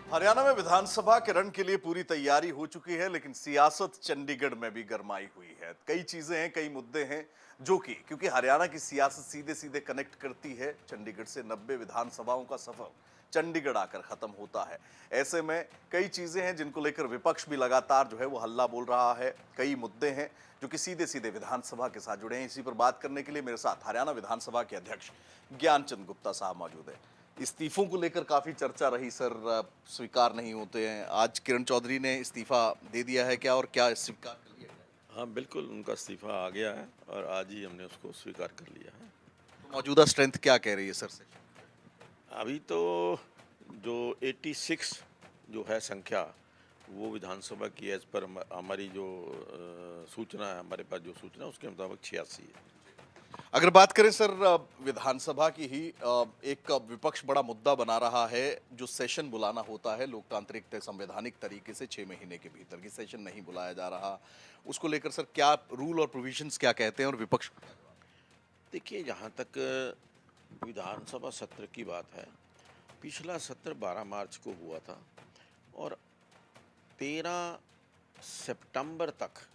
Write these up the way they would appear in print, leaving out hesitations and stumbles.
हरियाणा में विधानसभा के रण के लिए पूरी तैयारी हो चुकी है, लेकिन सियासत चंडीगढ़ में भी गरमाई हुई है। कई चीजें हैं, कई मुद्दे हैं जो कि क्योंकि हरियाणा की सियासत सीधे सीधे कनेक्ट करती है चंडीगढ़ से। 90 विधानसभाओं का सफर चंडीगढ़ आकर खत्म होता है। ऐसे में कई चीजें हैं जिनको लेकर विपक्ष भी लगातार जो है वो हल्ला बोल रहा है। कई मुद्दे हैं जो कि सीधे सीधे विधानसभा के साथ जुड़े हैं। इसी पर बात करने के लिए मेरे साथ हरियाणा विधानसभा के अध्यक्ष ज्ञानचंद गुप्ता साहब मौजूद है। इस्तीफों को लेकर काफी चर्चा रही सर, स्वीकार नहीं होते हैं। आज किरण चौधरी ने इस्तीफा दे दिया है क्या, और क्या स्वीकार कर लिया गया? हाँ, बिल्कुल उनका इस्तीफ़ा आ गया है और आज ही हमने उसको स्वीकार कर लिया है। तो मौजूदा स्ट्रेंथ क्या कह रही है सर से? अभी तो जो 86 जो है संख्या, वो विधानसभा की एज़ पर हमारी जो सूचना है, हमारे पास जो सूचना है उसके मुताबिक 86 है। अगर बात करें सर विधानसभा की ही, एक विपक्ष बड़ा मुद्दा बना रहा है। जो सेशन बुलाना होता है लोकतांत्रिक संवैधानिक तरीके से 6 महीने के भीतर की सेशन नहीं बुलाया जा रहा, उसको लेकर सर क्या रूल और प्रोविजंस क्या कहते हैं और विपक्ष? देखिए, जहाँ तक विधानसभा सत्र की बात है, पिछला सत्र 12 मार्च को हुआ था और 13 सितंबर तक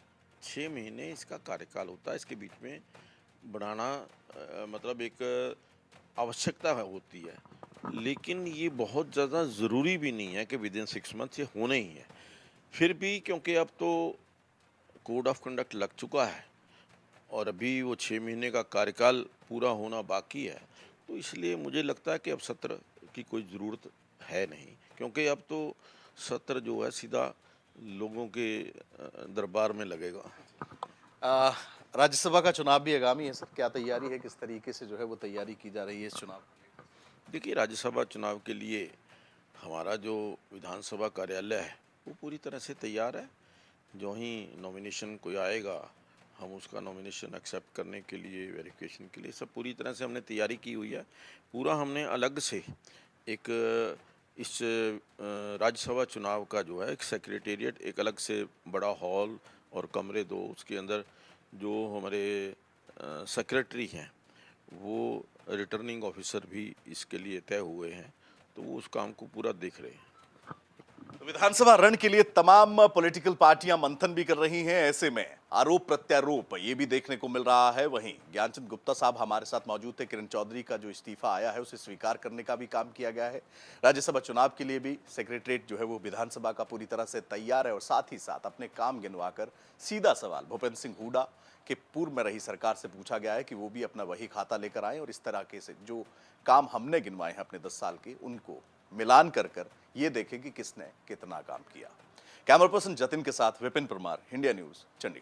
6 महीने इसका कार्यकाल होता है। इसके बीच में बढ़ाना मतलब एक आवश्यकता होती है, लेकिन ये बहुत ज़्यादा ज़रूरी भी नहीं है कि विदिन 6 मंथ ये होना ही है। फिर भी क्योंकि अब तो कोड ऑफ कंडक्ट लग चुका है और अभी वो 6 महीने का कार्यकाल पूरा होना बाकी है, तो इसलिए मुझे लगता है कि अब सत्र की कोई ज़रूरत है नहीं, क्योंकि अब तो सत्र जो है सीधा लोगों के दरबार में लगेगा। अ, राज्यसभा का चुनाव भी आगामी है सर, क्या तैयारी है, किस तरीके से जो है वो तैयारी की जा रही है इस चुनाव? देखिए, राज्यसभा चुनाव के लिए हमारा जो विधानसभा कार्यालय है वो पूरी तरह से तैयार है। जो ही नॉमिनेशन कोई आएगा, हम उसका नॉमिनेशन एक्सेप्ट करने के लिए, वेरिफिकेशन के लिए सब पूरी तरह से हमने तैयारी की हुई है। पूरा हमने अलग से एक इस राज्यसभा चुनाव का जो है एक सेक्रेटेरिएट, एक अलग से बड़ा हॉल और कमरे 2, उसके अंदर जो हमारे सेक्रेटरी हैं, वो रिटर्निंग ऑफिसर भी इसके लिए तय हुए हैं, तो वो उस काम को पूरा देख रहे हैं। तो विधानसभा रण के लिए तमाम पॉलिटिकल पार्टियां मंथन भी कर रही हैं। ऐसे में आरोप प्रत्यारोप ये भी देखने को मिल रहा है। वहीं ज्ञानचंद गुप्ता साहब हमारे साथ मौजूद थे। किरण चौधरी का जो इस्तीफा आया है उसे स्वीकार करने का भी काम किया गया है। राज्यसभा चुनाव के लिए भी सेक्रेटरीट जो है वो विधानसभा का पूरी तरह से तैयार है, और साथ ही साथ अपने काम गिनवाकर सीधा सवाल भूपेंद्र सिंह हुड्डा के पूर्व में रही सरकार से पूछा गया है कि वो भी अपना वही खाता लेकर आए और इस तरह के से जो काम हमने गिनवाए हैं अपने 10 साल के, उनको मिलान कर कर ये देखें कि किसने कितना काम किया। कैमरा पर्सन जतिन के साथ विपिन परमार, इंडिया न्यूज, चंडीगढ़।